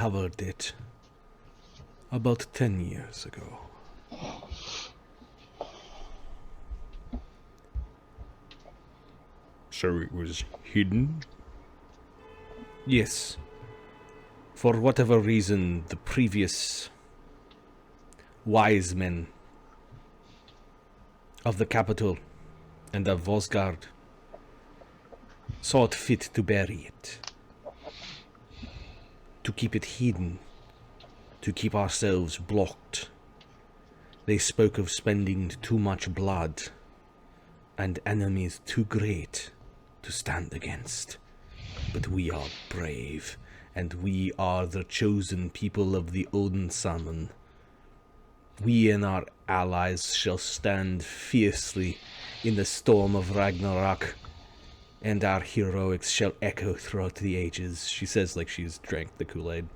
covered it about 10 years ago. So it was hidden? Yes. For whatever reason, the previous wise men of the capital and of Vosgard saw it fit to bury it. To keep it hidden. To keep ourselves blocked. They spoke of spending too much blood and enemies too great to stand against. But we are brave, and we are the chosen people of the Odin Summon. We and our allies shall stand fiercely in the storm of Ragnarok, and our heroics shall echo throughout the ages. She says like she's drank the Kool-Aid.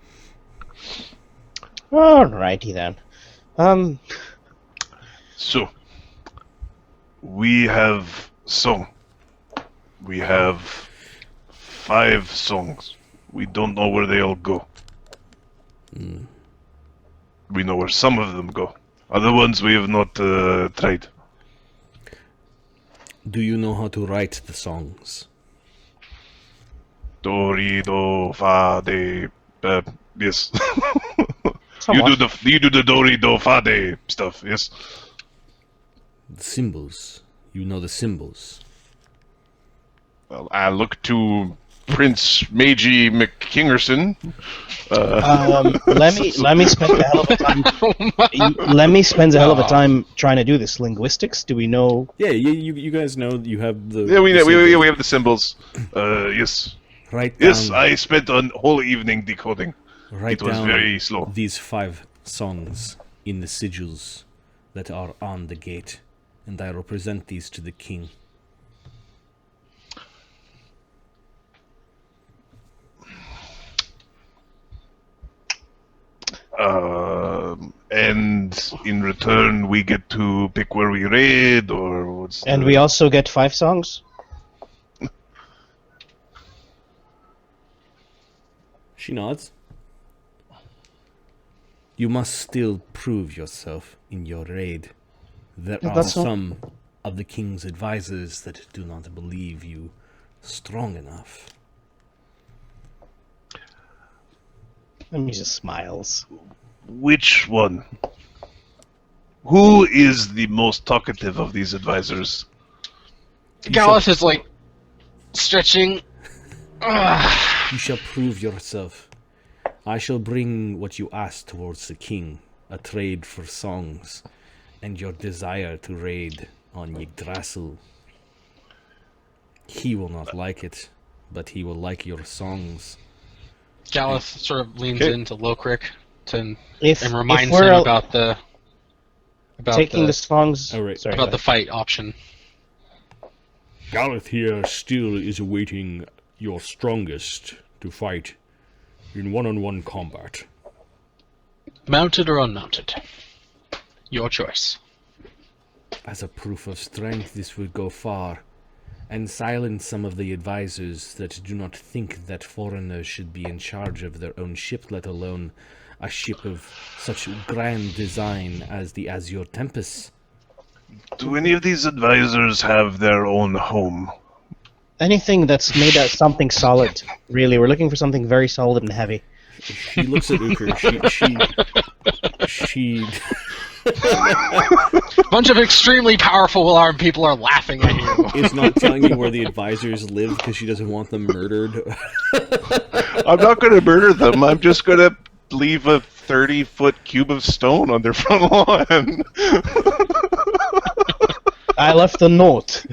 Alrighty then. So, we have song. We have 5 songs. We don't know where they all go. We know where some of them go. Other ones we have not tried. Do you know how to write the songs? Do, re, do, fa, de. Yes. Somewhat. You do the do, re, do, fa, de stuff. Yes. The symbols. You know the symbols. Well, I look to Prince Meiji McKingerson. Lemmy spent a hell of a time. Lemmy spends a hell of a time trying to do this linguistics. Do we know? Yeah, you guys know you have the... Yeah, we the have the symbols. Yes. Write down, Yes, I spent a whole evening decoding. write It was down very slow. these 5 songs in the sigils that are on the gate, and I represent these to the king. And in return, we get to pick where we raid, or what's And the... we also get 5 songs. She nods. You must still prove yourself in your raid. There Yeah, are that's all. some of the king's advisors that do not believe you strong enough. Lemmy just smiles. Which one? Who is the most talkative of these advisors? Galath is like stretching. You shall prove yourself. I shall bring what you asked towards the king, a trade for songs, and your desire to raid on Yggdrasil. He will not like it, but he will like your songs. Galath sort of leans Okay. into Lokrik and If reminds we're him about the taking the songs, Oh, right. sorry, about the fight option. Galath here still is awaiting your strongest to fight in one-on-one combat. Mounted or unmounted, your choice. As a proof of strength, this would go far, and silence some of the advisors that do not think that foreigners should be in charge of their own ship, let alone a ship of such grand design as the Azure Tempest. Do any of these advisors have their own home? anything that's made out of something solid. Really, we're looking for something very solid and heavy. She looks at Uker. She Bunch of extremely powerful armed people are laughing at you. is not telling you where the advisors live because she doesn't want them murdered. I'm not going to murder them. I'm just going to leave a 30-foot cube of stone on their front lawn. I left a note.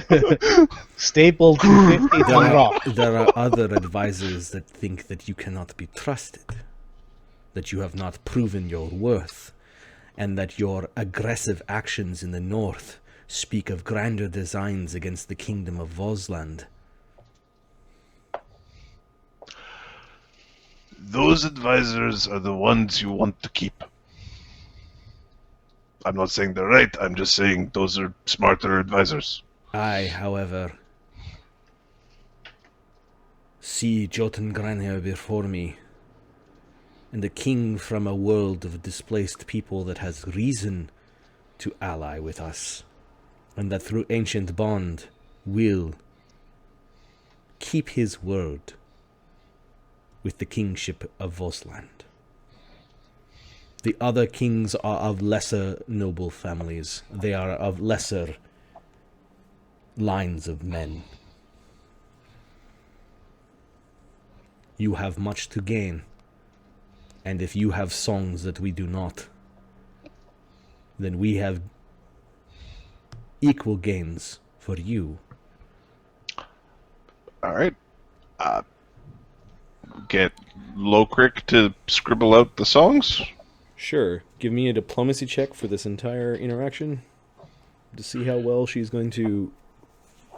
Stapled 250 on rock. There are other advisors that think that you cannot be trusted, that you have not proven your worth, and that your aggressive actions in the north speak of grander designs against the kingdom of Vosland. Those advisors are the ones you want to keep. I'm not saying they're right, I'm just saying those are smarter advisors. I, however, see Jotun Granher before me, and a king from a world of displaced people that has reason to ally with us, and that through ancient bond will keep his word with the kingship of Vosland. The other kings are of lesser noble families. They are of lesser lines of men. You have much to gain, and if you have songs that we do not, then we have equal gains for you. All right. Get Lokrik to scribble out the songs. Sure. Give me a diplomacy check for this entire interaction to see how well she's going to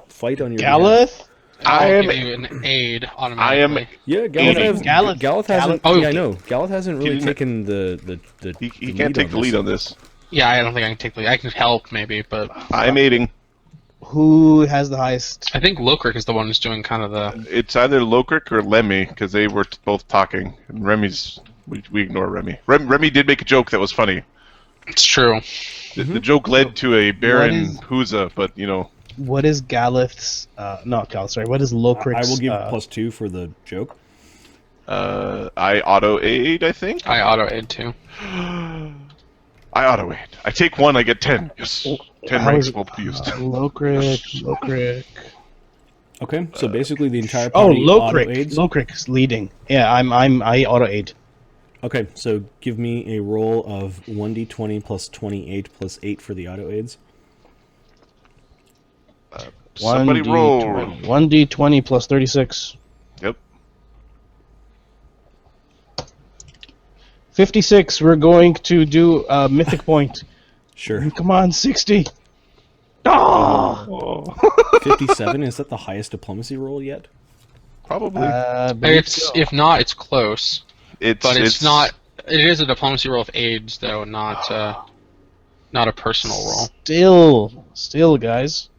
fight on your behalf. Galath? I'll give you an aid automatically. Yeah, Galath hasn't. Oh, yeah, I know. Galath hasn't really taken the He can't take the lead on this. Yeah, I don't think I can take the lead. I can help maybe, but I'm aiding. Who has the highest? I think Lokrik is the one who's doing kind of the. It's either Lokrik or Lemmy, because they were both talking. And Remy's... We ignore Remy. Remy did make a joke that was funny. It's true. The joke led to a Baron Huza, but, you know... What is Galath's... not Galath, sorry. What is Lokrik's... I will give +2 for the joke. I auto-aid, I think? I auto-aid too. I auto-aid. I take 1, I get 10. Yes. 10 ranks will be used. Lokrik... Okay, so basically the entire Oh, party auto-aids. Lokrik's leading. Yeah, I auto-aid. Okay, so give me a roll of 1d20 plus 28 plus 8 for the auto-aids. Somebody roll. 1d20 plus 36. Yep. 56, we're going to do a mythic point. Sure. Come on, 60. Oh! 57, is that the highest diplomacy roll yet? Probably. It's if not, it's close. It's not. It is a diplomacy roll of aids, though, not a personal roll. Still, guys.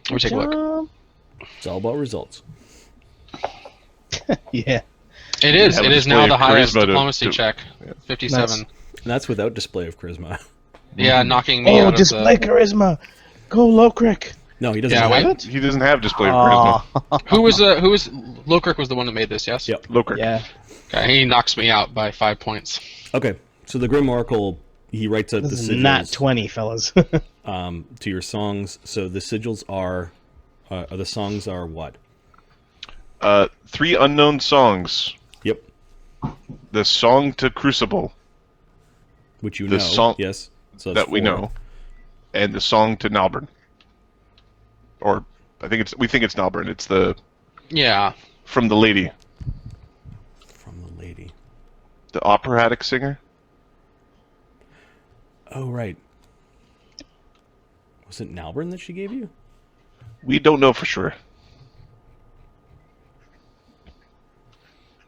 Let me take a look. It's all about results. Yeah. It is. Have a It is display now of the highest charisma diplomacy check. 57. And that's without display of charisma. Yeah, knocking me out display of the... charisma. Go Lokrik. No, he doesn't Yeah, have wait. it. He doesn't have display of charisma. Who was Lokrik was the one that made this, yes? Yep. Lokrik. Yeah. Okay, he knocks me out by 5 points. Okay, so the Grim Oracle, he writes out the This is sigils not 20, fellas. to your songs. So the sigils are... the songs are what? 3 unknown songs. Yep. The song to Crucible. Which you The know. song Yes. So that's that we 4. know. And the song to Nalbrenian. Or, we think it's Nalbrenian. It's the... Yeah. From the lady. From the lady. The operatic singer. Oh, right. Was it Nalbrenian that she gave you? We don't know for sure.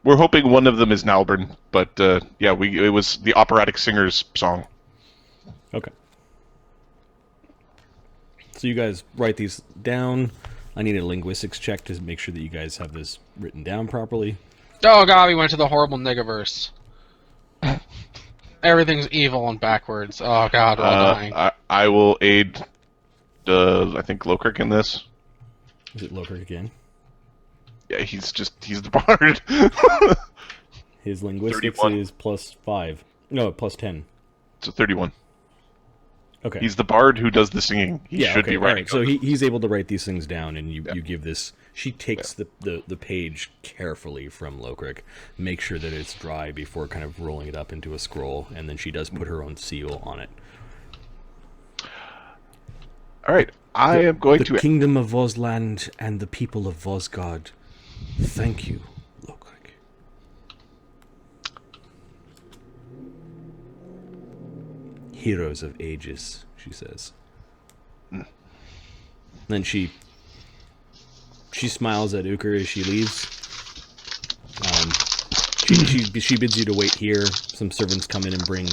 We're hoping one of them is Nalbrenian, but yeah, it was the operatic singer's song. Okay. So you guys write these down. I need a linguistics check to make sure that you guys have this written down properly. Oh god, we went to the horrible Negaverse. Everything's evil and backwards. Oh god, we're all dying. I will aid, I think, Lokrik in this. Is it Lokrik again? Yeah, he's the bard. His linguistics 31. is +5. No, +10. So 31. Okay. He's the bard who does the singing. He should be writing. Right. So he's able to write these things down, and you give this. She takes the page carefully from Lokrik, make sure that it's dry before kind of rolling it up into a scroll, and then she does put her own seal on it. All right, I am going to... The kingdom of Vosland and the people of Vosgard, thank you, Lokrik. Heroes of Aegis, she says. Then she smiles at Uker as she leaves. She bids you to wait here. Some servants come in and bring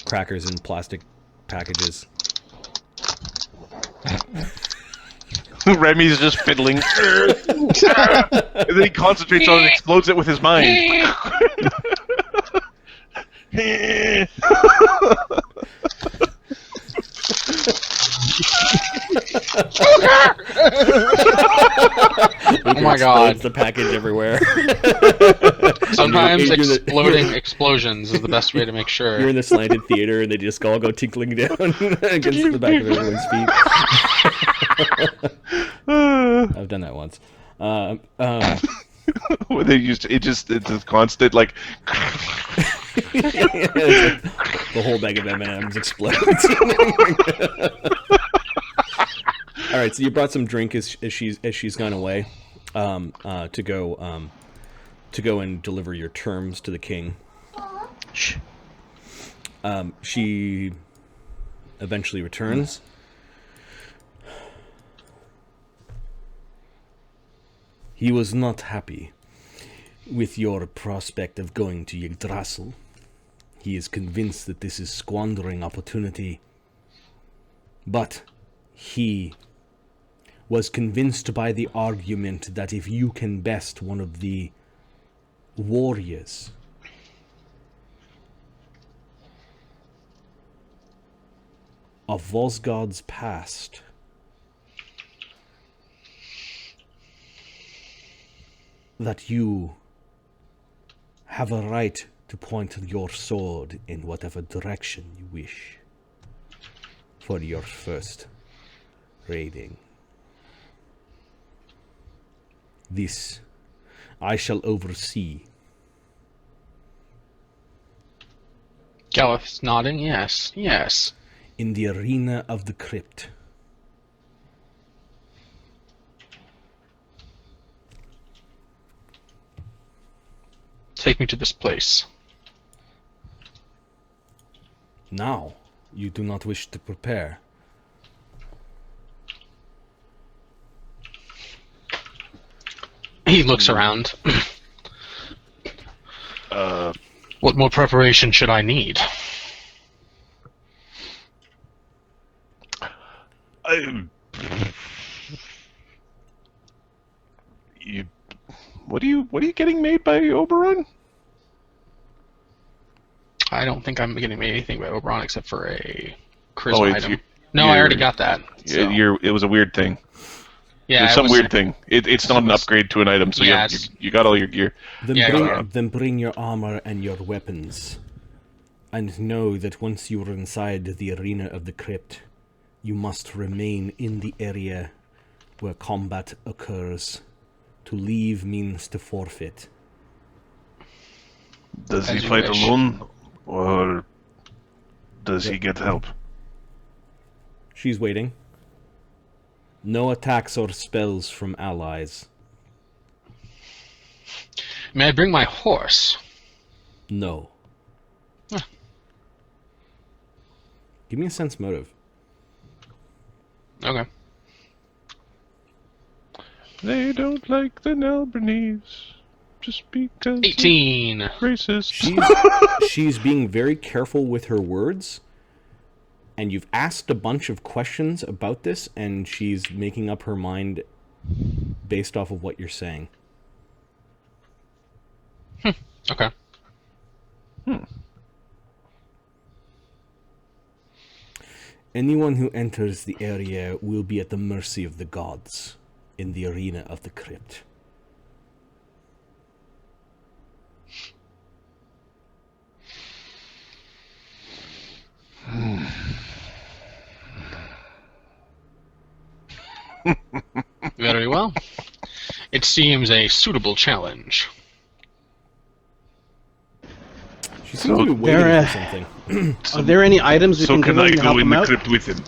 crackers in plastic packages. Remy's just fiddling. And then he concentrates on it and explodes it with his mind. Oh my god. The package everywhere. Sometimes exploding explosions is the best way to make sure. You're in the slanted theater and they just all go tinkling down against the back of everyone's feet. I've done that once. Where they used it's a constant like. The whole bag of M&Ms explodes. All right, so you brought some drink as she's gone away, to go and deliver your terms to the king. Shh. She eventually returns. He was not happy with your prospect of going to Yggdrasil. He is convinced that this is squandering opportunity. But he was convinced by the argument that if you can best one of the warriors of Vosgard's past, that you have a right to point your sword in whatever direction you wish for your first raiding. This I shall oversee. Galath's nodding, yes, yes. In the arena of the crypt. Take me to this place. Now, you do not wish to prepare. He looks around. What more preparation should I need? What are you getting made by Oberon? I don't think I'm getting made anything by Oberon except for a charisma item. No, I already got that. So. It was a weird thing. Yeah, there's some weird thing. It's not an upgrade to an item, so you got all your gear. Then bring your armor and your weapons. And know that once you are inside the arena of the crypt, you must remain in the area where combat occurs. To leave means to forfeit. Does he fight alone, or does he get help? She's waiting. No attacks or spells from allies. May I bring my horse? No. Huh. Give me a sense motive. Okay. They don't like the Nalbrenians just because 18. Racist. She's being very careful with her words. And you've asked a bunch of questions about this, and she's making up her mind based off of what you're saying. Okay. Anyone who enters the area will be at the mercy of the gods in the arena of the crypt. Very well. It seems a suitable challenge. She seems to be waiting for something. Are there any items we can I to go help in him the out? crypt with him?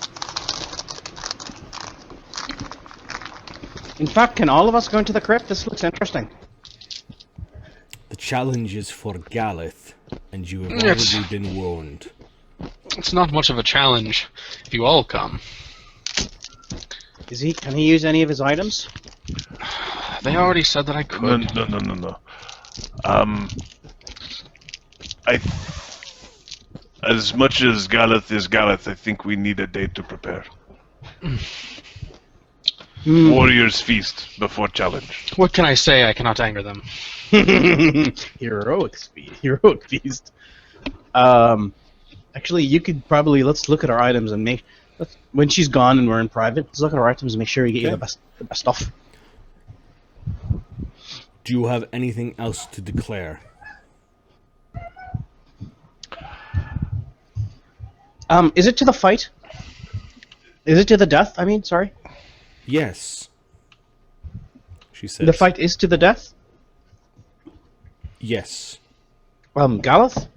In fact, can all of us go into the crypt? This looks interesting. The challenge is for Galath, and you have already been warned. It's not much of a challenge if you all come. Can he use any of his items? They already said that I could. No. As much as Galath is Galath, I think we need a day to prepare. Warriors feast before challenge. What can I say? I cannot anger them. Heroic feast. Actually, you could probably let's look at our items and when she's gone and we're in private, let's look at our items and make sure we get you the best stuff. Do you have anything else to declare? Is it to the fight? Is it to the death? I mean, sorry. Yes. She says. The fight is to the death? Yes. Galath?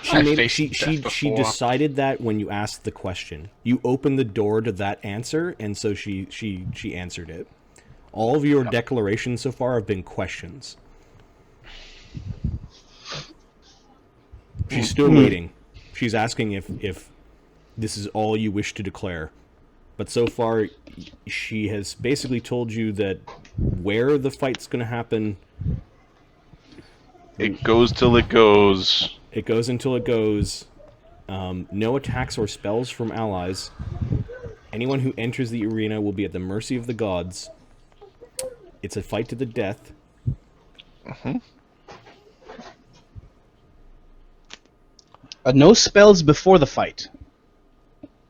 She decided that when you asked the question. You opened the door to that answer, and so she answered it. All of your declarations so far have been questions. She's still waiting. She's asking if this is all you wish to declare. But so far, she has basically told you that where the fight's going to happen... It goes till it goes. It goes until it goes. No attacks or spells from allies. Anyone who enters the arena will be at the mercy of the gods. It's a fight to the death. Mm-hmm. No spells before the fight.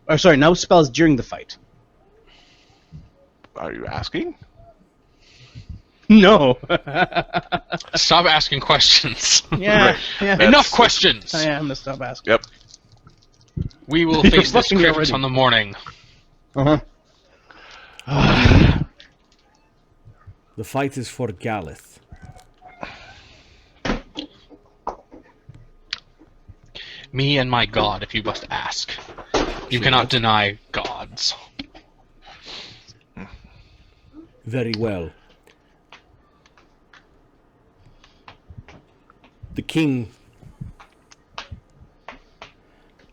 Or sorry, no spells during the fight. Are you asking? No. Stop asking questions. Yeah. Enough questions. I am gonna stop asking. Yep. We will face this crypt on the morning. Uh-huh. The fight is for Galath. Me and my god, if you must ask. You cannot deny gods. Very well. The king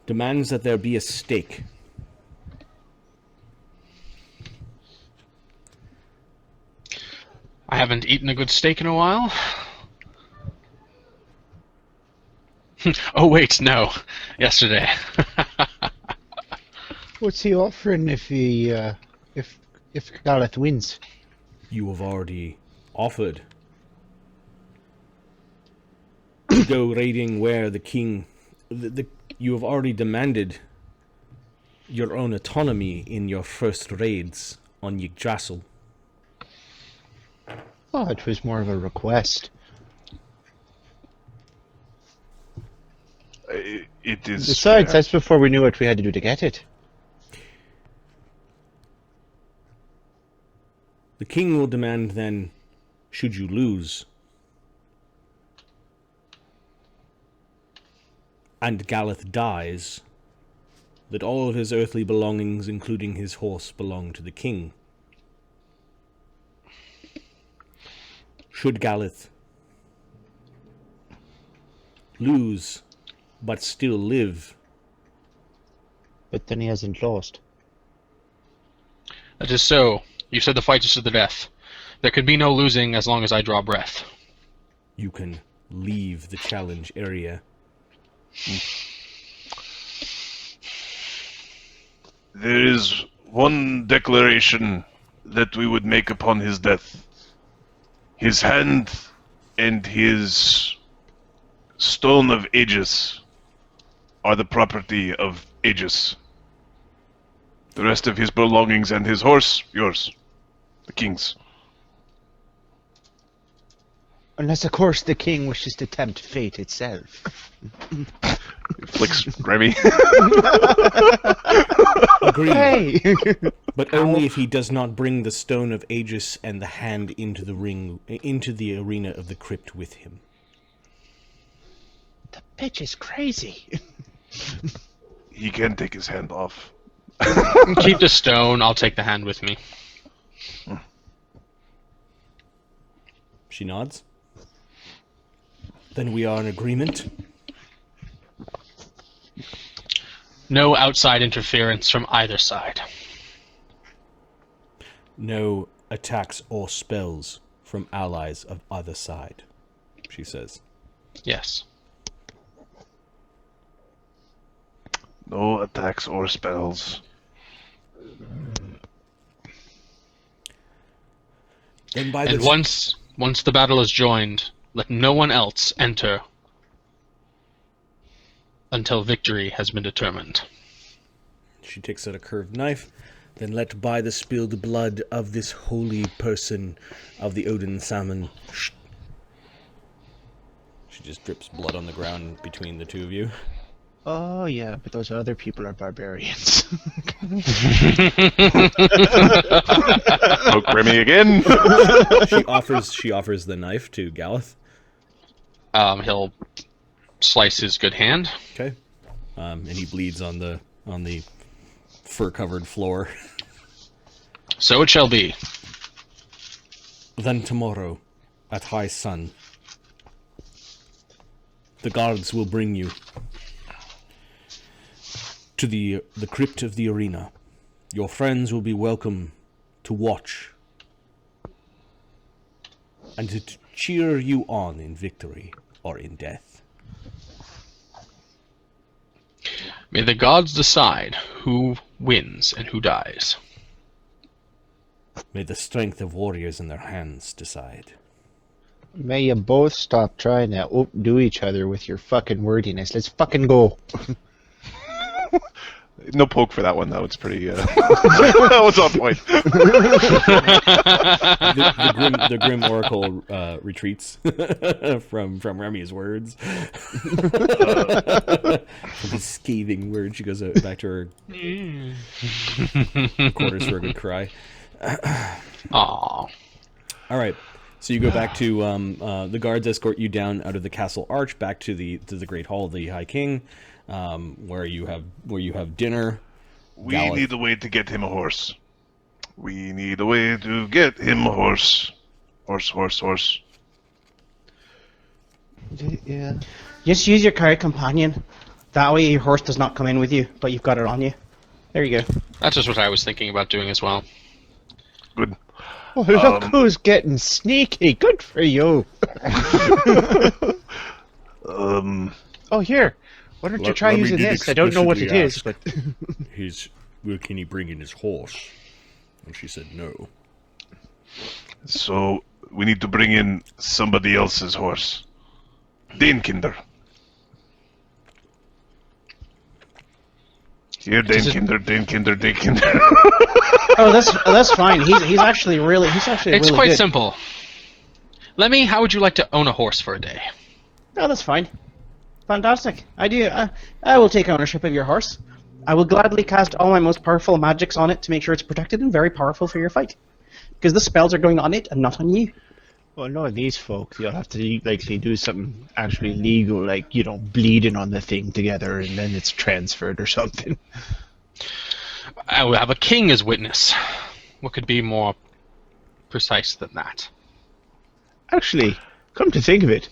demands that there be a stake. I haven't eaten a good steak in a while. Oh wait, no. Yesterday. What's he offering if Galath wins? You have already offered to go raiding where the king... you have already demanded your own autonomy in your first raids on Yggdrasil. Oh, it was more of a request. It is... Besides, that's before we knew what we had to do to get it. The king will demand then, should you lose, and Galath dies, that all of his earthly belongings, including his horse, belong to the king. Should Galath lose, but still live... But then he hasn't lost. That is so. You said the fight is to the death. There can be no losing as long as I draw breath. You can leave the challenge area. There is one declaration that we would make upon his death. His hand and his stone of Aegis are the property of Aegis. The rest of his belongings and his horse, yours. The king's. Unless, of course, the king wishes to tempt fate itself. Flicks Remy. Agreed. Hey! But only if he does not bring the stone of Aegis and the hand into the arena of the crypt with him. The bitch is crazy. He can take his hand off. Keep the stone, I'll take the hand with me. She nods. Then we are in agreement. No outside interference from either side. No attacks or spells from allies of either side, she says. Yes. No attacks or spells. Then by And once the battle is joined, let no one else enter until victory has been determined. She takes out a curved knife. Then let by the spilled blood of this holy person of the Odin salmon. Shh. She just drips blood on the ground between the two of you. Oh yeah, but those other people are barbarians. Poke Remy again. She offers the knife to Galath. He'll slice his good hand. Okay. And he bleeds on the fur-covered floor. So it shall be. Then tomorrow, at high sun, the guards will bring you to the crypt of the arena. Your friends will be welcome to watch and to cheer you on in victory or in death. May the gods decide who wins and who dies. May the strength of warriors in their hands decide. May you both stop trying to outdo each other with your fucking wordiness. Let's fucking go. No poke for that one, though. It's pretty... that was on point. The grim oracle retreats from Remy's words. From his scathing words, she goes back to her quarters for a good cry. Aww. All right, so you go back to the guards escort you down out of the castle arch back to the Great Hall of the High King, where you have dinner. We Galath. need a way to get him a horse. We need a way to get him a horse. Horse. Yeah. Just use your carried companion. That way your horse does not come in with you, but you've got it on you. There you go. That's just what I was thinking about doing as well. Good. Oh, look who's getting sneaky. Good for you. Oh, here. Why don't you try using this? I don't know what it is, but... Can he bring in his horse? And she said no. So, we need to bring in somebody else's horse. Danekinder. Here, Danekinder. Oh, that's fine. He's actually really It's really quite good. simple. Lemmy, how would you like to own a horse for a day? Oh, that's fine. Fantastic. I will take ownership of your horse. I will gladly cast all my most powerful magics on it to make sure it's protected and very powerful for your fight. Because the spells are going on it and not on you. Well, no, these folks, you'll have to likely do something actually legal, like, bleeding on the thing together and then it's transferred or something. I will have a king as witness. What could be more precise than that? Actually, come to think of it,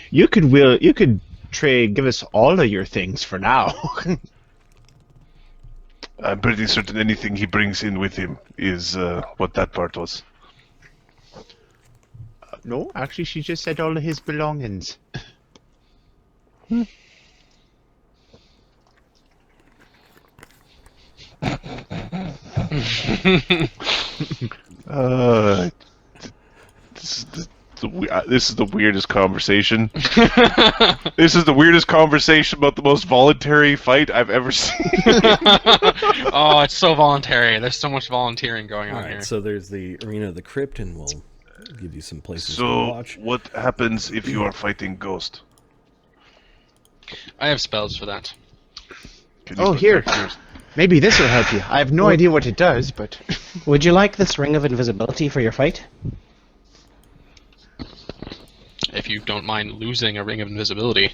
you could give us all of your things for now. I'm pretty certain anything he brings in with him is what that part was. No, actually, she just said all of his belongings. This is the weirdest conversation. This is the weirdest conversation about the most voluntary fight I've ever seen. Oh, it's so voluntary. There's so much volunteering going on All right, here. so there's the arena of the crypt, and we'll give you some places to So, watch. what happens if you are fighting Ghost? I have spells for that. Can you Oh, here. protect yours? Maybe this will help you. I have no idea what it does, but... Would you like this ring of invisibility for your fight? If you don't mind losing a ring of invisibility.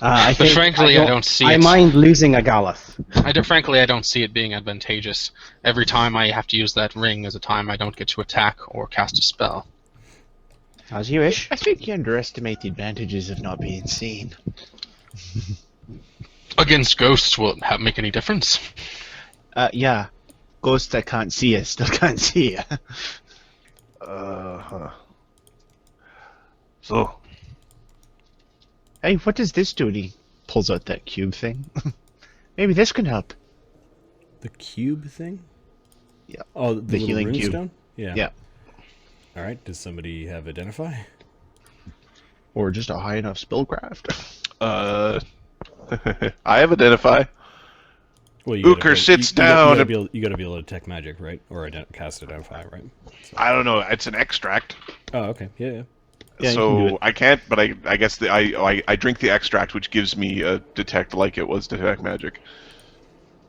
I But frankly, I don't see I it. mind losing a Galath. Frankly, I don't see it being advantageous. Every time I have to use that ring is a time I don't get to attack or cast a spell. As you wish. I think you underestimate the advantages of not being seen. Against ghosts, will it make any difference? Yeah. Ghosts that can't see us still can't see you. So, Hey, what does this do? And he pulls out that cube thing. Maybe this can help. The cube thing? Yeah. Oh, the little healing cube. runestone? Yeah. Yeah. All right. Does somebody have identify? Or just a high enough spellcraft? I have identify. Well, Uker sits down. You gotta be able to detect magic, right? Or cast identify, right? So. I don't know. It's an extract. Oh, okay. Yeah. Yeah, So I can't, but I guess I drink the extract, which gives me a detect like it was detect magic.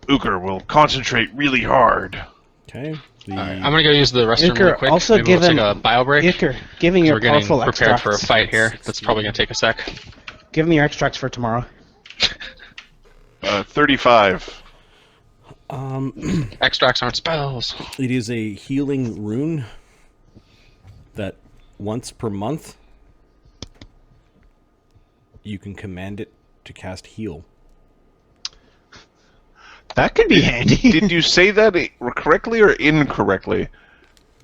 Uker will concentrate really hard. Okay. Alright, I'm gonna go use the restroom Uker, real quick. also Maybe we'll give take him- a bio break. Iker, giving your We're getting powerful prepared for a extracts. fight here. That's probably gonna take a sec. Give him your extracts for tomorrow. 35. Extracts aren't spells. It is a healing rune that once per month you can command it to cast heal. That could be handy. Did you say that correctly or incorrectly?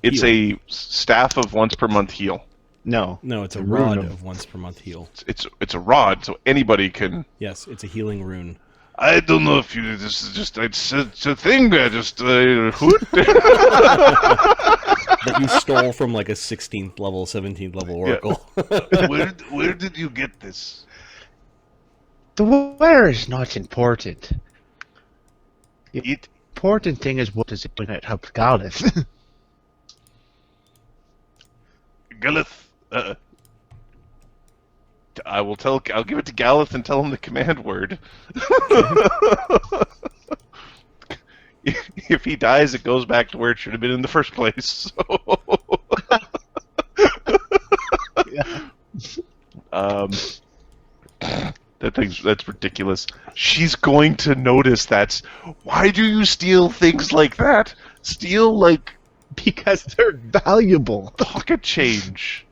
It's Heal. a staff of once per month heal. No. No, it's a rune rod of- of once per month heal. It's a rod, so anybody can. Yes, it's a healing rune. I don't know if you. This is just it's a thing. I just That you stole from like a 16th level, 17th level oracle. where did you get this? The where is not important. The It important thing is what does it when it helps Galath. Galath. I'll give it to Galath and tell him the command word. If he dies, it goes back to where it should have been in the first place. So. That's ridiculous. She's going to notice that. Why do you steal things like that? Steal like Because they're valuable. pocket change.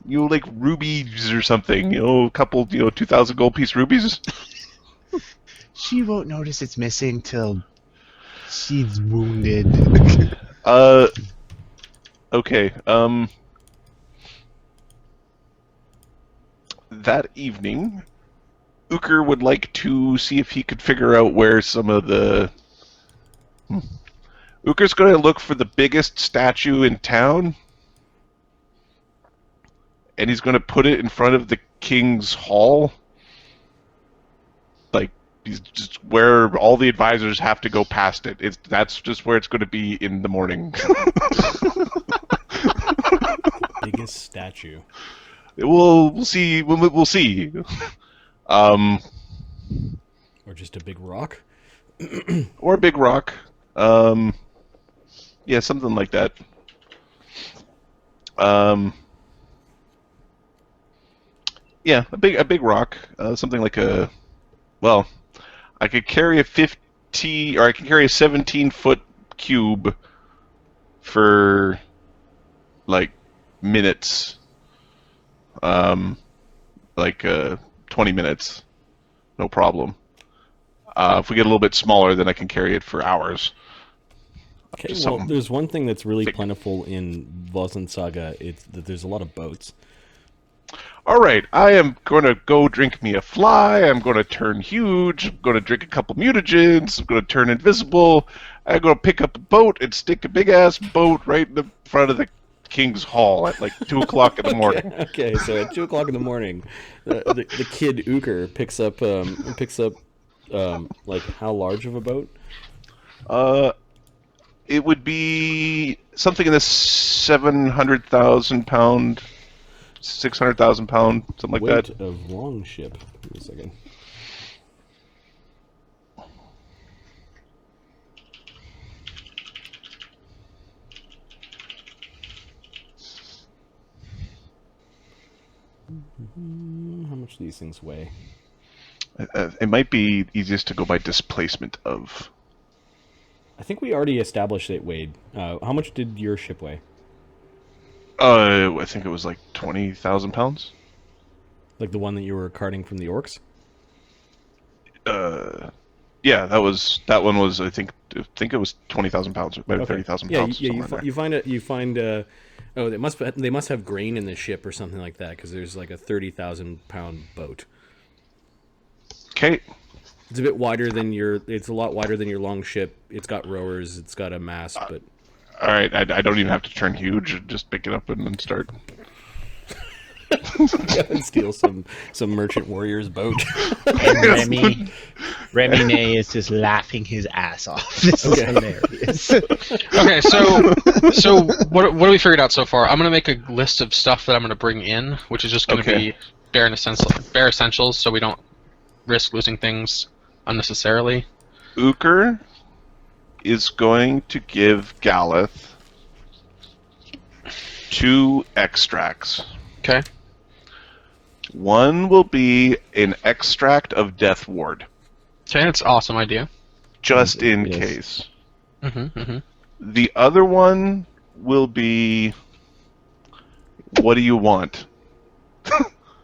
Like rubies or something. A couple, 2,000 gold piece rubies. She won't notice it's missing till she's wounded. Okay. That evening, Uker would like to see if he could figure out where some of the. Uker's going to look for the biggest statue in town, and he's going to put it in front of the king's hall. Like, he's just where all the advisors have to go past it. That's just where it's going to be in the morning. Biggest statue. We'll see. We'll see. Or just a big rock. Or a big rock. Yeah, something like that. Yeah, a big rock. Something like a. Well, I could carry a 50, or I could carry a 17-foot cube for like minutes. 20 minutes, no problem. If we get a little bit smaller, then I can carry it for hours. Okay, Just well, something there's one thing that's really big. plentiful in Vosland Saga. It's that there's a lot of boats. All right, I am going to go drink me a fly. I'm going to turn huge. I'm going to drink a couple mutagens. I'm going to turn invisible. I'm going to pick up a boat and stick a big-ass boat right in the front of the King's Hall at like 2 o'clock in the morning. Okay, so at 2 o'clock in the morning, the kid Uker picks up like how large of a boat? It would be something in the 700,000 pound, 600,000 pound, something like Weight that. of long ship. Give me a second. How much do these things weigh? It might be easiest to go by displacement of. I think we already established it weighed. How much did your ship weigh? I think it was like 20,000 pounds. Like the one that you were carting from the orcs? Yeah, that one was I think it was 20,000 pounds, or maybe 30,000 pounds. Yeah, somewhere in there. you find oh, they must have grain in the ship or something like that because there's like a 30,000 pound boat. Okay. It's a bit wider than it's a lot wider than your long ship. It's got rowers, it's got a mast, but All right, I don't even have to turn huge. Just pick it up and then start. And steal some merchant warrior's boat. And Remy is just laughing his ass off. This is hilarious. Okay, so what have we figured out so far? I'm gonna make a list of stuff that I'm gonna bring in, which is just gonna be bare essentials, so we don't risk losing things unnecessarily. Uker is going to give Galath 2 extracts. Okay. One will be an extract of Death Ward, Okay, that's an awesome idea. just in Yes. case. Mm-hmm. The other one will be, what do you want?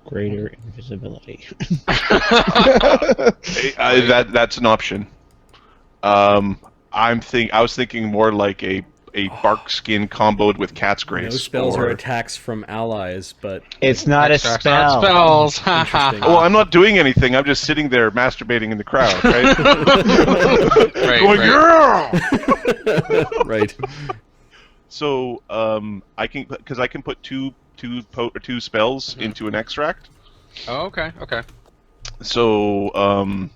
Greater invisibility. That's an option. I was thinking more like a bark skin comboed with cat's No grace. spells or... or attacks from allies, but It's not a Extracts, spell. not spells. Interesting. Well, I'm not doing anything. I'm just sitting there masturbating in the crowd, right? Going, Right. yeah! right. So I can put two spells into an extract. Oh, okay. So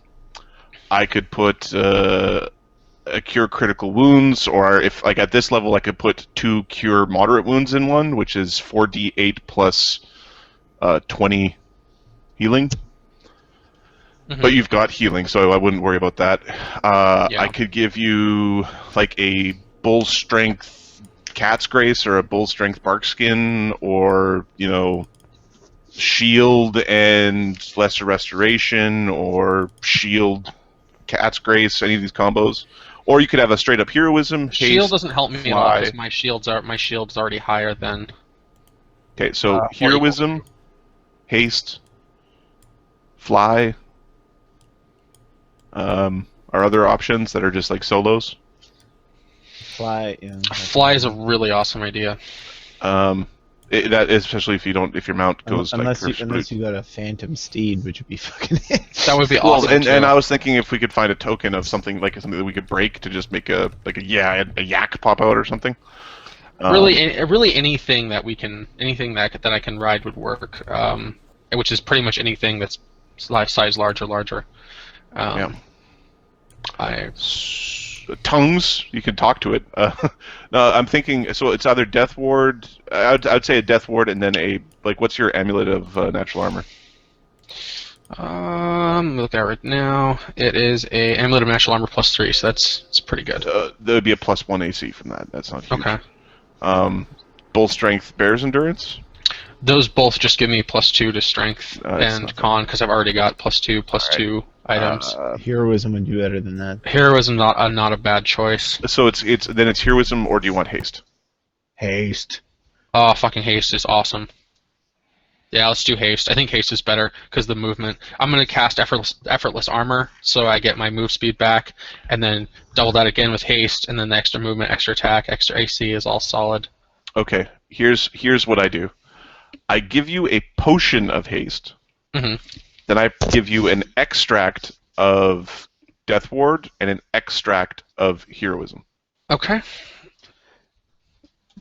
I could put a cure critical wounds, or if like at this level I could put 2 cure moderate wounds in one, which is 4d8 plus 20 healing. Mhm. But you've got healing, so I wouldn't worry about that. Yeah. I could give you like a bull strength cat's grace or a bull strength bark skin, or shield and lesser restoration, or shield cat's grace, any of these combos. Or you could have a straight up heroism. Shield haste, doesn't help me at all fly. because my shield's already higher than. Okay, so heroism, haste, fly. Are other options that are just like solos. Fly. Yeah. Fly is a really awesome idea. That especially if your mount goes unless like unless you got a phantom steed, which would be fucking. That would be well, awesome. and I was thinking if we could find a token of something that we could break to just make a yak pop out or something. Really anything that I can ride would work. Which is pretty much anything that's size large or larger. Tongues, you can talk to it. No, I'm thinking. So it's either Death Ward. I'd say a Death Ward, and then what's your amulet of natural armor? Look at it right now. It is a amulet of natural armor +3, so it's pretty good. There would be a +1 AC from that. That's not huge. Okay. Bull strength, bear's endurance. Those both just give me +2 to strength and con because I've already got +2 items. Heroism would do better than that. Heroism not a bad choice. So it's heroism, or do you want haste? Haste. Oh, fucking haste is awesome. Yeah, let's do haste. I think haste is better because the movement. I'm gonna cast effortless armor, so I get my move speed back, and then double that again with haste, and then the extra movement, extra attack, extra AC is all solid. Okay, here's what I do. I give you a potion of haste. Mm-hmm. Then I give you an extract of Death Ward and an extract of heroism. Okay.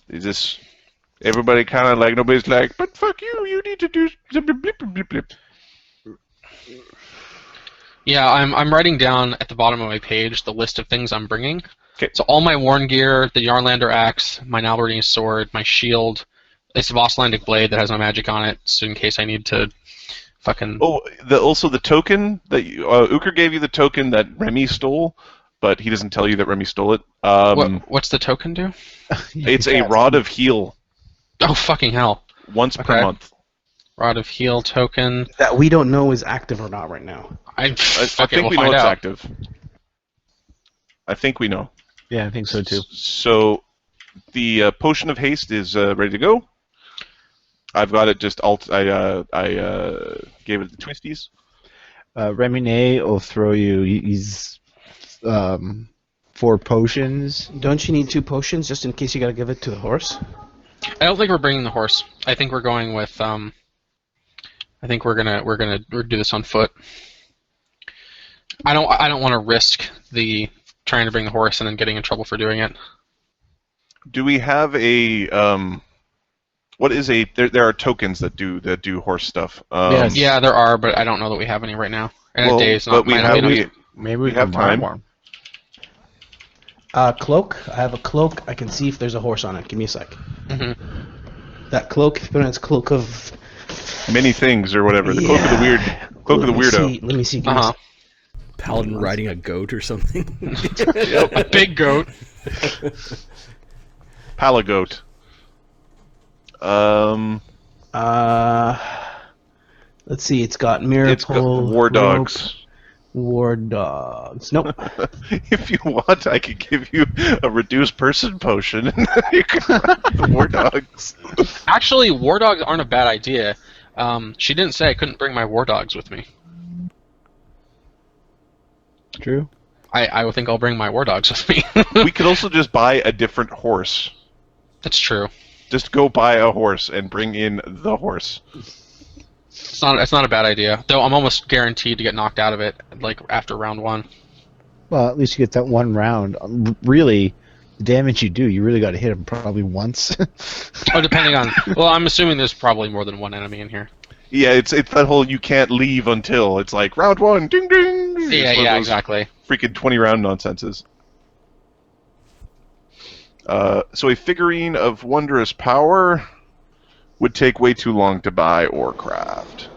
Is this everybody kind of like, nobody's like, but fuck you, you need to do blip, blip, blip, blip. Yeah, I'm writing down at the bottom of my page the list of things I'm bringing. Okay. So all my Worn gear, the Yarnlander axe, my Nalbrenian sword, my shield, this Vosgardian blade that has my magic on it, so in case I need to fucking... Oh, also the token that Uker gave you the token that Remy stole, but he doesn't tell you that Remy stole it. What's the token do? It's a Rod of Heal. Oh, fucking hell. Once per month. Rod of Heal token. That we don't know is active or not right now. I think we know it's active. I think we know. Yeah, I think so too. So the potion of haste is ready to go. I've got it just I gave it the twisties. Remine will throw you. He's 4 potions. Don't you need 2 potions just in case you gotta give it to the horse? I don't think we're bringing the horse. I think we're going with I think we're gonna do this on foot. I don't want to risk the trying to bring the horse and then getting in trouble for doing it. Do we have a What is a? There are tokens that do horse stuff. Yes. Yeah, there are, but I don't know that we have any right now. And Well, a day is but not. we might have not be we, enough. Maybe we have can buy time. one. Cloak. I have a cloak. I can see if there's a horse on it. Give me a sec. Mhm. That cloak, if you put on its cloak of... many things or whatever. The cloak of the weird. Cloak of the weirdo. Let me see. Give me a Uh-huh. sec. Paladin riding a goat or something. A big goat. Palagoat. Let's see. It's got miracle. It's got war dogs. Rope, war dogs. Nope. If you want, I could give you a reduced person potion, and you can ride the war dogs. Actually, war dogs aren't a bad idea. She didn't say I couldn't bring my war dogs with me. True. I would think I'll bring my war dogs with me. We could also just buy a different horse. That's true. Just go buy a horse and bring in the horse. It's not a bad idea. Though I'm almost guaranteed to get knocked out of it, like after round 1. Well, at least you get that one round. Really, the damage you do, you really got to hit him probably once. Oh, depending on. Well, I'm assuming there's probably more than one enemy in here. Yeah, it's that whole you can't leave until it's like round 1, ding ding. It's one of Yeah, those exactly. Freaking 20 round nonsenses. So a figurine of wondrous power would take way too long to buy or craft.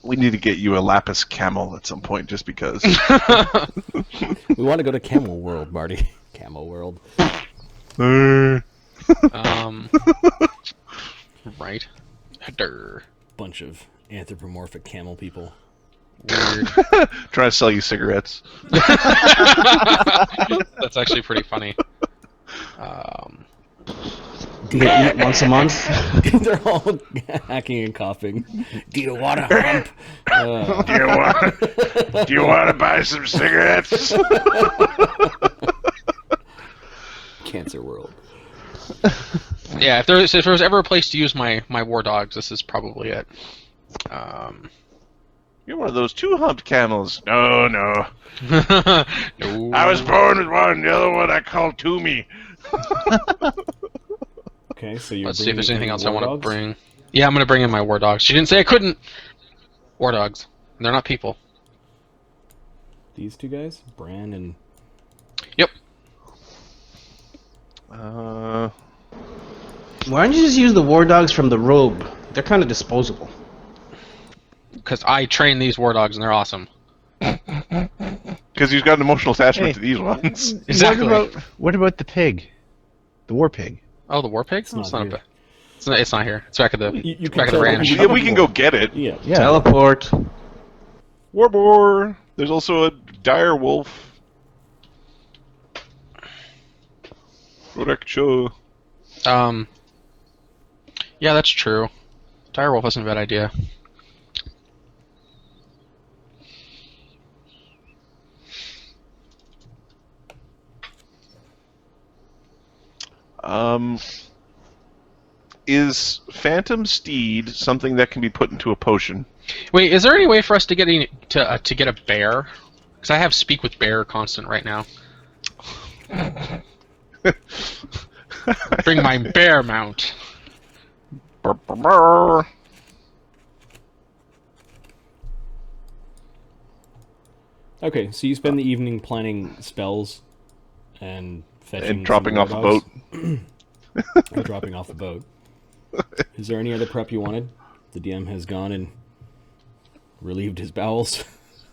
We need to get you a lapis camel at some point, just because. We want to go to Camel World, Marty. Camel World. Right. Durr. Bunch of anthropomorphic camel people. Weird. Trying to sell you cigarettes. That's actually pretty funny. You get meat once a month. They're all hacking and coughing. Do you want a hump? Do you want to buy some cigarettes? Cancer World. Yeah, if there was ever a place to use my war dogs, this is probably it. You're one of those two-humped camels. No. No. I was born with one. The other one I called Toomey. Okay, so you're Let's see if there's anything else I want to to bring. Yeah, I'm gonna bring in my war dogs. She didn't say I couldn't. War dogs. They're not people. These two guys, Bran and Yep. Why don't you just use the war dogs from the robe? They're kind of disposable. Because I train these war dogs and they're awesome. Because he's got an emotional attachment Hey. to these ones. Exactly. What about the pig? The war pig. Oh, the war pigs? It's not here. It's not here. It's back at the You can back at the tell- ranch. Yeah, we can go get it. yeah. Yeah. Teleport. Warbor. There's also a dire wolf. Correcto. Yeah, that's true. Direwolf isn't a bad idea. Is Phantom Steed something that can be put into a potion? Wait, is there any way for us to get to get a bear? Because I have speak with bear constant right now. Bring my bear mount. Brr, brr, brr. Okay, so you spend the evening planning spells and fetching And dropping some off the war boat. dogs. Or dropping off the boat. Is there any other prep you wanted? The DM has gone and relieved his bowels.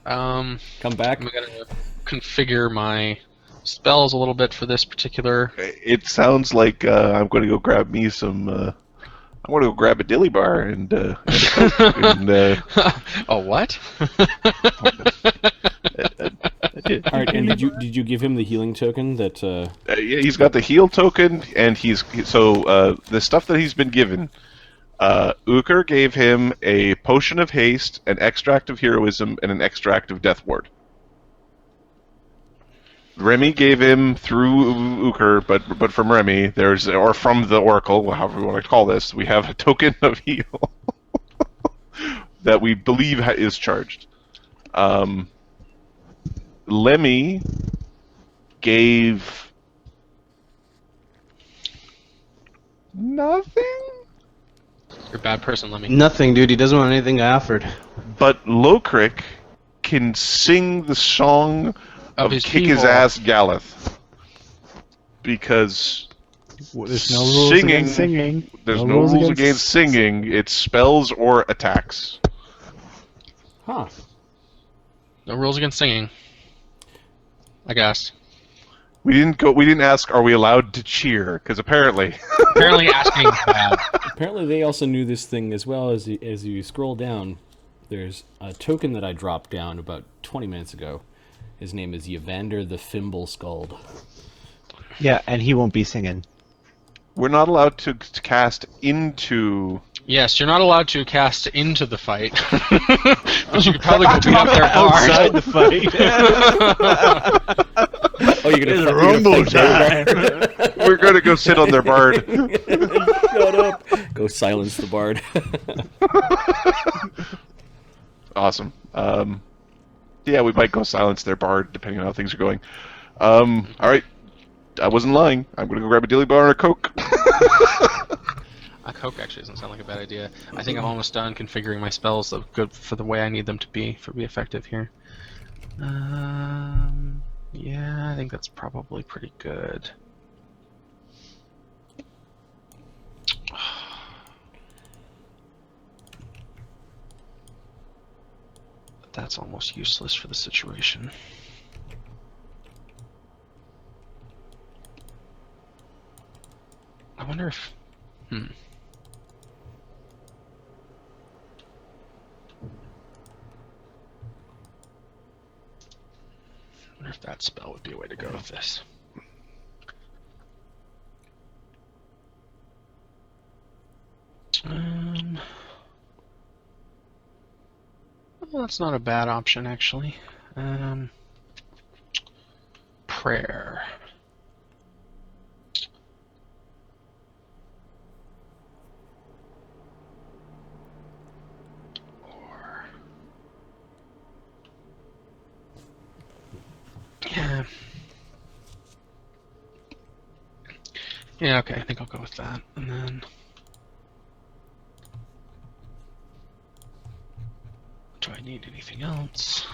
Come back. I'm gonna configure my spells a little bit for this particular. It sounds like I'm going to go grab me some. I'm going to go grab a dilly bar and a Coke and Oh, what? All right, and did you give him the healing token that? yeah, he's got the heal token, and the stuff that he's been given. Uker gave him a potion of haste, an extract of heroism, and an extract of death ward. Remy gave him through Uker, but from Remy, or from the Oracle, however you want to call this, we have a token of heal that we believe is charged. Lemmy gave Nothing. You're a bad person, Lemmy. Nothing, dude. He doesn't want anything offered. But Lokrik can sing the song of his Kick His people. Ass Galath. Because There's no rules singing, against singing. there's no rules against singing. It's spells or attacks. Huh. No rules against singing. I guess. We didn't ask, are we allowed to cheer? Because apparently. Apparently asking is bad. Apparently they also knew this thing as well. As you scroll down, there's a token that I dropped down about 20 minutes ago. His name is Yvander the Fimble Skald. Yeah, and he won't be singing. We're not allowed to cast into. Yes, you're not allowed to cast into the fight. But you could probably go beat up their Outside bard. the fight. Oh, you're gonna It's rumble time. We're gonna go sit on their bard. Shut up. Go silence the bard. Awesome. Yeah, we might go silence their bard depending on how things are going. All right. I wasn't lying. I'm gonna go grab a dilly bar and a Coke. A Coke actually doesn't sound like a bad idea. I think I'm almost done configuring my spells that are good for the way I need them to be effective here. Yeah, I think that's probably pretty good. But that's almost useless for the situation. I wonder if... I wonder if that spell would be a way to go with this. Well, that's not a bad option, actually. Prayer. Yeah. Yeah, okay, I think I'll go with that. And then... do I need anything else?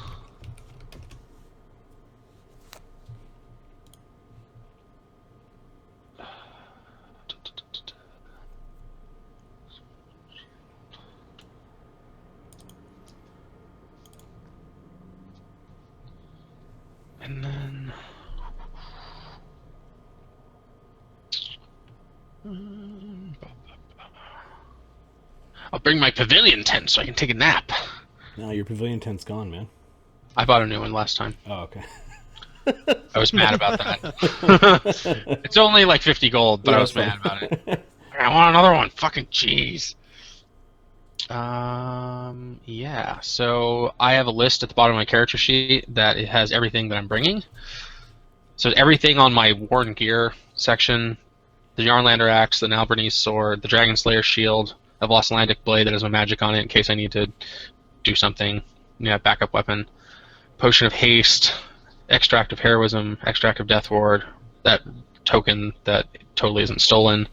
And then... I'll bring my pavilion tent so I can take a nap. No, your pavilion tent's gone, man. I bought a new one last time. Oh, okay. I was mad about that. It's only like 50 gold, but Yeah, I was that's mad fine. about it. I want another one. Fucking jeez. Yeah. So I have a list at the bottom of my character sheet that it has everything that I'm bringing. So everything on my Warden gear section: the Yarnlander axe, the Nalbrenian sword, the Dragon Slayer shield, a Vosgardian blade that has my magic on it in case I need to do something. Yeah, backup weapon, potion of haste, extract of heroism, extract of death ward, that token that totally isn't stolen.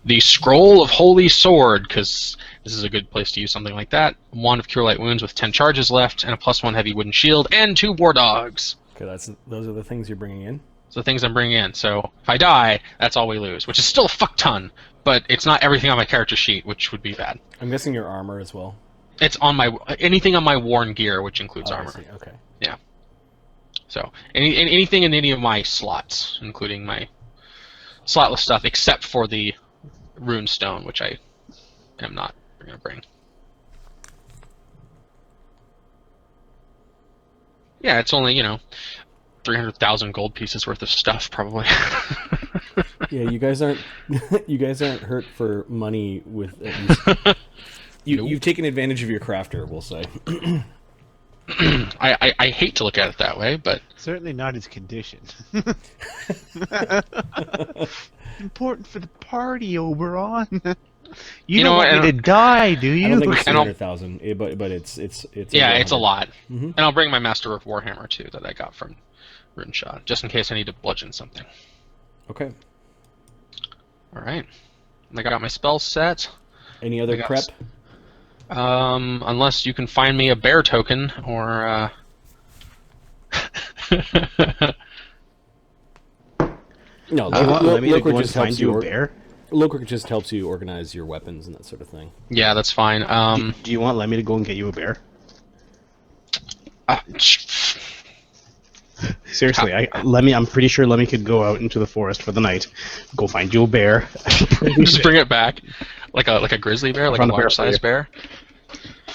The scroll of holy sword, because this is a good place to use something like that. Wand of cure light wounds with 10 charges left, and a +1 heavy wooden shield, and 2 war dogs. Okay, those are the things you're bringing in. So the things I'm bringing in. So if I die, that's all we lose, which is still a fuck ton, but it's not everything on my character sheet, which would be bad. I'm guessing your armor as well. It's on my anything on my worn gear, which includes Oh, I armor. see. Okay. Yeah. So anything in any of my slots, including my slotless stuff, except for the rune stone, which I am not going to bring. Yeah, it's only 300,000 gold pieces worth of stuff, probably. Yeah, you guys aren't hurt for money with at least. You've taken advantage of your crafter, we'll say. I hate to look at it that way, but Certainly not his condition. Important for the party, Oberon. You don't know what, want me to die, do I don't you? think it's I don't- 300,000, but it's yeah, over it's a 100. lot. Mhm. And I'll bring my Master of Warhammer too that I got from Runeshot, just in case I need to bludgeon something. Okay. All right. I got my spells set. Any other I got prep? Unless you can find me a bear token, or No, Do you want Lemmy to Locric go and just helps find you a you. bear? Locric just helps you organize your weapons and that sort of thing. yeah, that's fine. Do you want Lemmy to go and get you a bear? Uh, Seriously, Lemmy. I'm pretty sure Lemmy could go out into the forest for the night, go find you a bear. just bring it back, like a grizzly bear, like a Run a bear large-sized bear.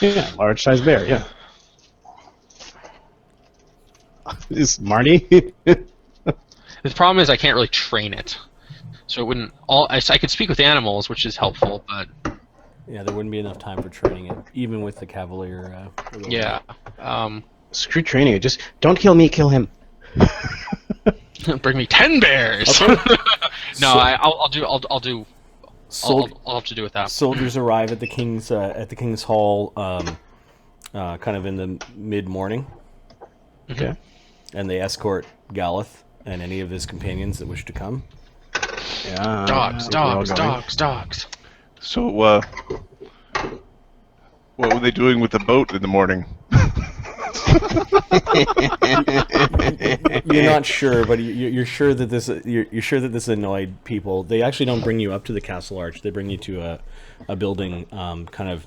Yeah, large-sized bear. Yeah. Is Marnie? The problem is I can't really train it, so it wouldn't. I could speak with animals, which is helpful, but Yeah, there wouldn't be enough time for training it, even with the Cavalier. yeah. Screw training it. Just don't kill me. Kill him. Bring me 10 bears. Okay. No, So- I'll do. I'll have to do with that. Soldiers arrive at the king's hall, kind of in the mid morning, Okay. and they escort Galath and any of his companions that wish to come. Yeah. Dogs, we're all dogs, going. dogs, dogs. So, what were they doing with the boat in the morning? You're not sure, but you're sure that you're sure that this annoyed people. They actually don't bring you up to the castle arch. They bring you to a building, kind of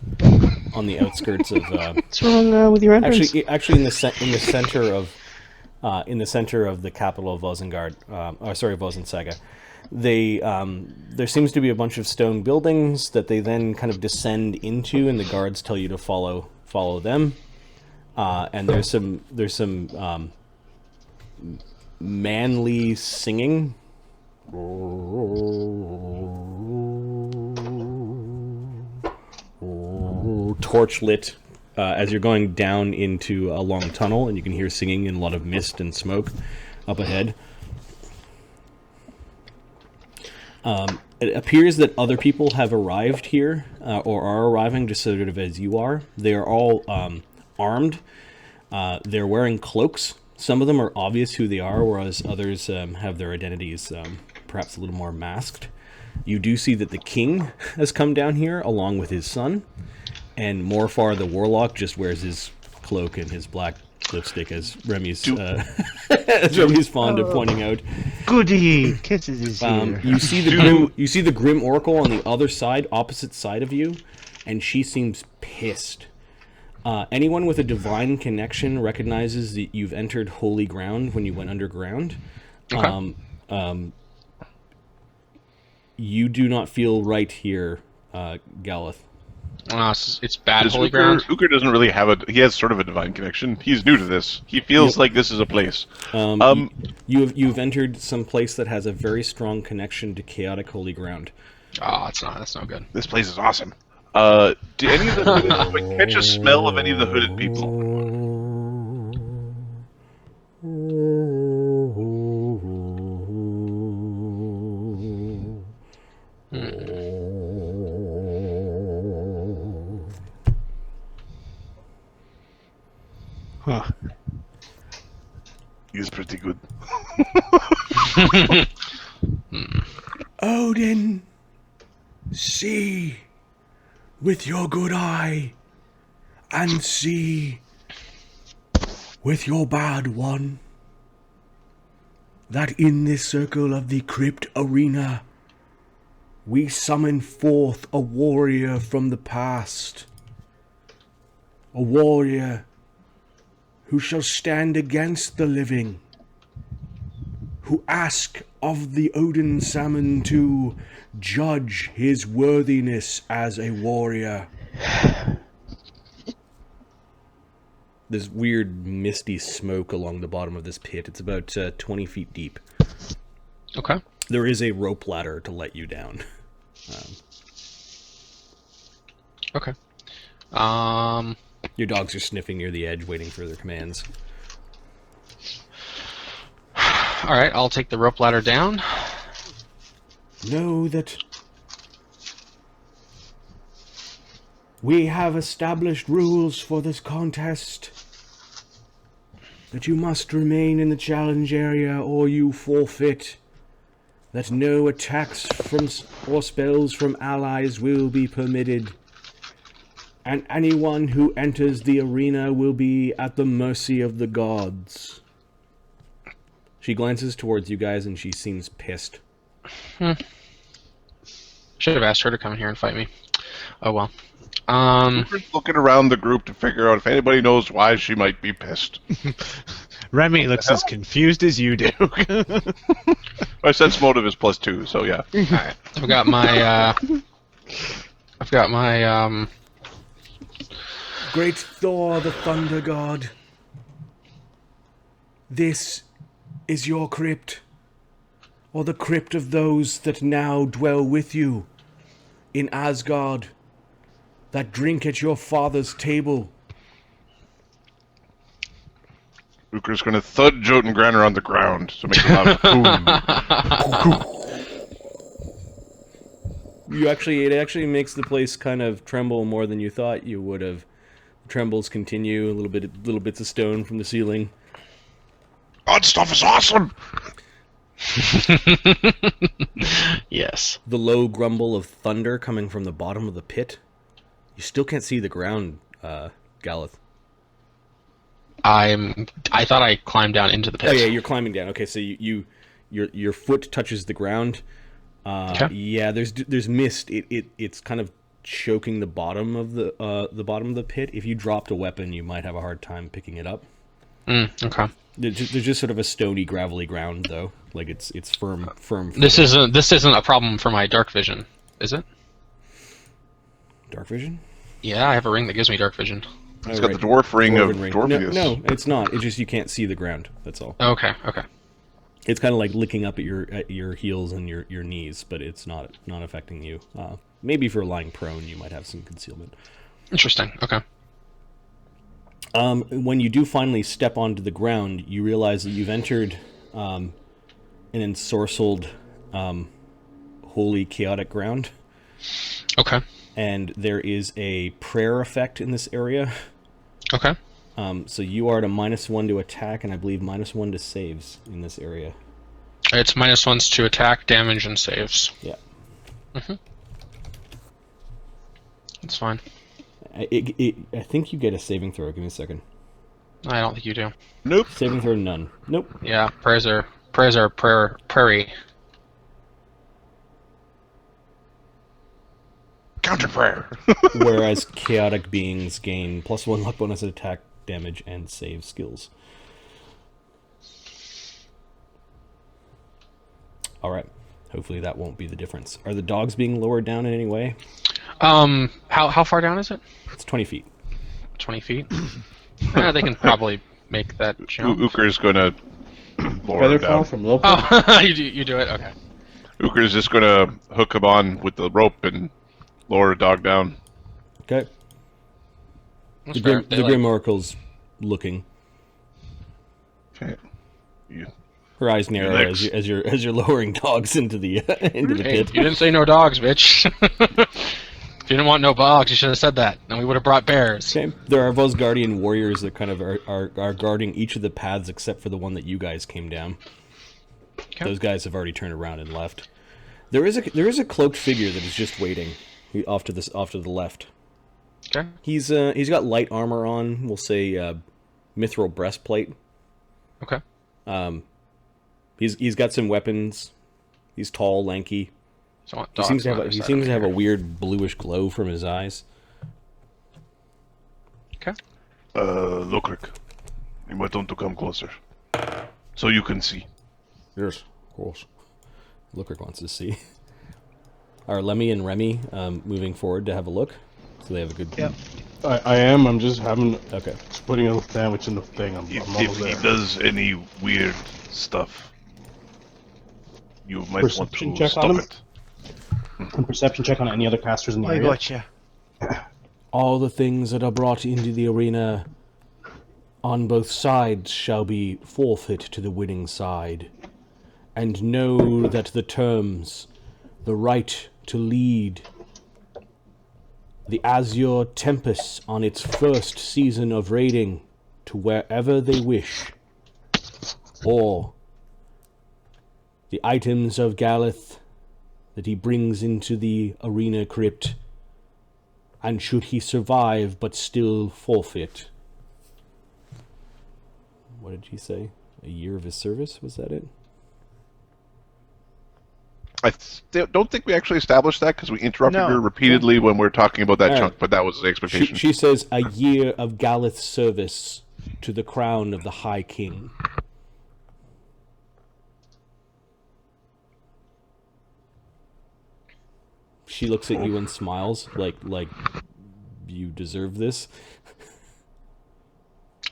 on the outskirts of. What's wrong with your entrance? Actually, in the center of the capital of Vosensaga. There seems to be a bunch of stone buildings that they then kind of descend into, and the guards tell you to follow them. And there's some manly singing. Torch lit as you're going down into a long tunnel, and you can hear singing and a lot of mist and smoke up ahead. It appears that other people have arrived here, or are arriving just sort of as you are. They are all armed. They're wearing cloaks. Some of them are obvious who they are, whereas others have their identities perhaps a little more masked. You do see that the king has come down here along with his son, and Morfar the warlock just wears his cloak and his black lipstick, as Remy's fond of pointing out. Goody! Kisses is here. You see the grim oracle on the other side, opposite side of you, and she seems pissed. Anyone with a divine connection recognizes that you've entered holy ground when you went underground. Okay. You do not feel right here, Galath. It's bad holy ground. Uker doesn't really have he has sort of a divine connection. He's new to this. He feels like this is a place. You've entered some place that has a very strong connection to chaotic holy ground. Oh, that's no good. This place is awesome. Do any of the catch a smell of any of the hooded people? Huh. He's pretty good. Odin, see with your good eye, and see with your bad one, that in this circle of the Crypt Arena, we summon forth a warrior from the past. A warrior who shall stand against the living, who ask of the Odin Salmon to judge his worthiness as a warrior. There's weird misty smoke along the bottom of this pit. It's about 20 feet deep. Okay. There is a rope ladder to let you down. Okay. Your dogs are sniffing near the edge, waiting for their commands. All right. I'll take the rope ladder down. Know that we have established rules for this contest. That you must remain in the challenge area or you forfeit. that no attacks or spells from allies will be permitted, and anyone who enters the arena will be at the mercy of the gods. She glances towards you guys and she seems pissed. Should have asked her to come in here and fight me. Oh well. We're looking around the group to figure out if anybody knows why she might be pissed. Remy looks as confused as you do. My sense motive is +2, so yeah. Alright. I've got my Great Thor, the Thunder God. This is your crypt, or the crypt of those that now dwell with you in Asgard, that drink at your father's table. Ukar's gonna thud Jotengranner on the ground to make a loud boom. It actually makes the place kind of tremble more than you thought you would have. The trembles continue, little bits of stone from the ceiling. That stuff is awesome! yes. The low grumble of thunder coming from the bottom of the pit. You still can't see the ground, Galath. I thought I climbed down into the pit. Oh yeah, you're climbing down. Okay, so your foot touches the ground. Okay. Yeah, there's mist. It's kind of choking the bottom of the bottom of the pit. If you dropped a weapon, you might have a hard time picking it up. Okay. There's just sort of a stony, gravelly ground, though. Like it's firm. This isn't a problem for my dark vision, is it? Dark vision? Yeah, I have a ring that gives me dark vision. It's got the dwarf ring of Dwarven ring. Dwarfius. No, it's not. It's just you can't see the ground. That's all. Okay. It's kind of like licking up at your heels and your knees, but it's not affecting you. Maybe if you're lying prone, you might have some concealment. Interesting. Okay. When you do finally step onto the ground, you realize that you've entered an ensorcelled, holy, chaotic ground. Okay. And there is a prayer effect in this area. Okay. So you are at a -1 to attack, and I believe -1 to saves in this area. It's -1 to attack, damage, and saves. Yeah. That's fine. I think you get a saving throw. Give me a second. I don't think you do. Nope. Saving throw, none. Nope. Yeah, prayers are prairie. Counter prayer. Whereas chaotic beings gain +1 luck bonus at attack, damage, and save skills. Alright. Hopefully that won't be the difference. Are the dogs being lowered down in any way? How far down is it? It's 20 feet. 20 feet? Yeah, they can probably make that jump. Ukar's gonna lower Feather him fall down. from low. Oh, you do it? Okay. Ukar's just gonna hook him on with the rope and lower the dog down. Okay. That's The fair. Grim, the Grim Oracle's looking. Okay. You, Her eyes narrow Next. as you're lowering dogs into the into the Hey, pit. you didn't say no dogs, bitch. If you didn't want no dogs, you should have said that, and we would have brought bears. Okay. There are Vosgardian warriors that kind of are guarding each of the paths except for the one that you guys came down. Okay. Those guys have already turned around and left. There is a cloaked figure that is just waiting off to the left. Okay. He's got light armor on. We'll say mithril breastplate. Okay. He's got some weapons. He's tall, lanky. So I want He dogs seems to on have the he side seems over to have a here. weird bluish glow from his eyes. Okay. Lokrik, you might want to come closer, so you can see. Yes, of course. Lookrick wants to see. Are Lemmy and Remy moving forward to have a look? So they have a good. Yep. I am. I'm just having. Okay. Just putting a sandwich in the thing. I'm If almost he there. does any weird stuff, you might want Perception to check stop on him? it. And perception check on any other casters in the I area. gotcha. All the things that are brought into the arena on both sides shall be forfeit to the winning side. And know that the terms, the right to lead the Azure Tempest on its first season of raiding to wherever they wish, or the items of Galath that he brings into the arena crypt, and should he survive but still forfeit. What did he say? A year of his service? Was that it? I don't think we actually established that because we interrupted No. her repeatedly when we were talking about that All chunk, right. but that was the expectation. She says a year of Galath service to the crown of the High King. She looks at you and smiles, like you deserve this.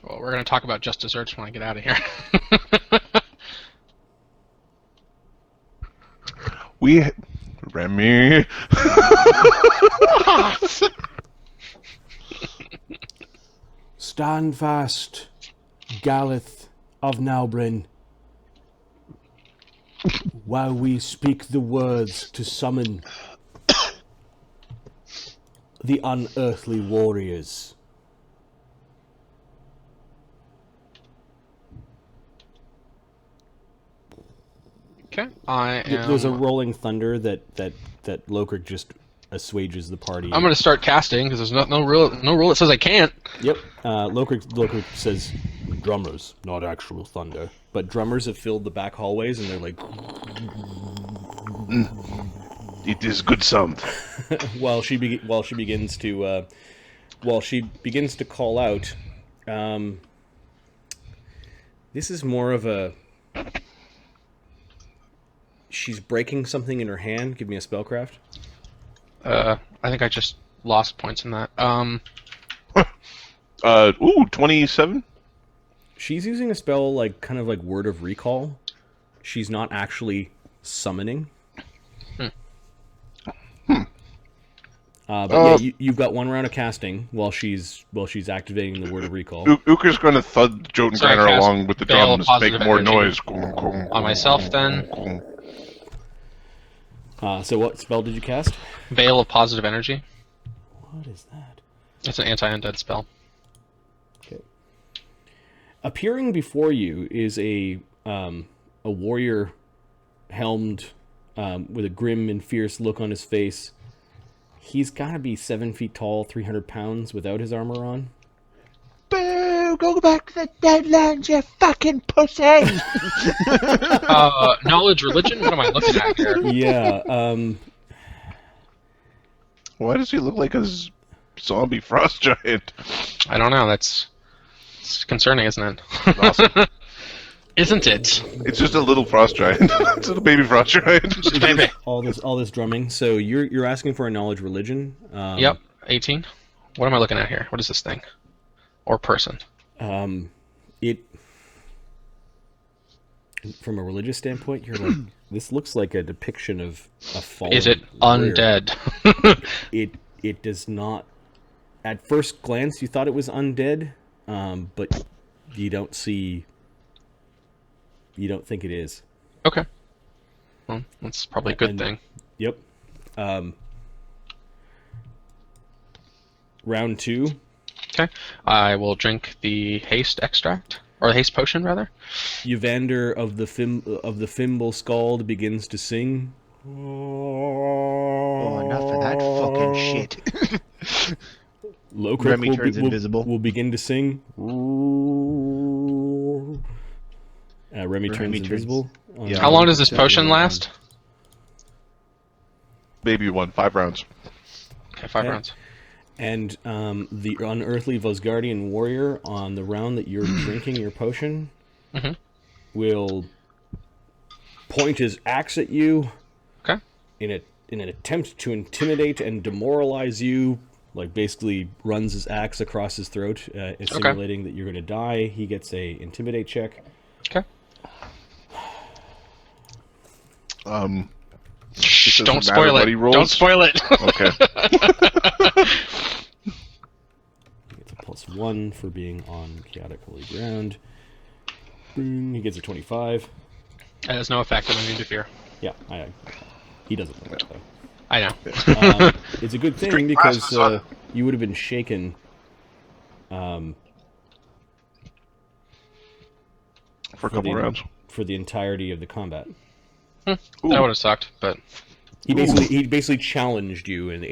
Well, we're going to talk about just desserts when I get out of here. Remy. Stand fast, Galath of Nalbrenian, while we speak the words to summon the unearthly warriors. Okay, I am. There's a rolling thunder that Lokrik just assuages the party. I'm going to start casting because there's no rule that says I can't. Yep. Lokrik says drummers, not actual thunder. But drummers have filled the back hallways and they're like It is good sound. while she begins to call out. This is more of a. She's breaking something in her hand. Give me a spellcraft. I think I just lost points in that. 27? She's using a spell kind of like Word of Recall. She's not actually summoning. But yeah, you've got one round of casting while she's activating the Word of Recall. Uker's going to thud Jotengreiner cast along with the Veil of drums, make Positive more Energy noise. on myself then. So what spell did you cast? Veil of Positive Energy. What is that? It's an anti-undead spell. Okay. Appearing before you is a warrior helmed with a grim and fierce look on his face. He's got to be 7 feet tall, 300 pounds without his armor on. Boo! Go back to the Deadlands, you fucking pussy! Knowledge religion? What am I looking at here? Yeah, Why does he look like a zombie frost giant? I don't know. It's concerning, isn't it? Awesome. Isn't it? It's just a little frost giant. It's a little baby frost giant. Just baby. all this drumming. So you're asking for a knowledge religion. Yep. 18. What am I looking at here? What is this thing? Or person? It from a religious standpoint, you're like, this looks like a depiction of a fallen Is it warrior. undead? It does not. At first glance, you thought it was undead, but you don't see. You don't think it is. Okay. Well, that's probably a good And- thing. Yep. Round 2. Okay. I will drink the haste extract. Or the haste potion, rather. Evander of the Fimble Scald begins to sing. Oh, enough of that fucking shit. Lokrik Remy turns invisible. will begin to sing. Remy turns invisible. Yeah. How long does this potion last? Baby one, 5 rounds. Okay, 5 Okay. rounds. And the unearthly Vosgardian warrior, on the round that you're drinking your potion, Mhm. will point his axe at you Okay. in an attempt to intimidate and demoralize you. Like, basically runs his axe across his throat, simulating that you're going to die. He gets a intimidate check. Okay. Shh, doesn't don't matter spoil what it. he rolls? Don't spoil it. Okay. He gets a +1 for being on chaotic holy ground. Boom, he gets a 25. It has no effect on any fear. Yeah, he doesn't know that, though. I know. It's a good thing Drink because glasses on. you would have been shaken For a For couple the- rounds. for the entirety of the combat. That would have sucked, but He basically challenged you and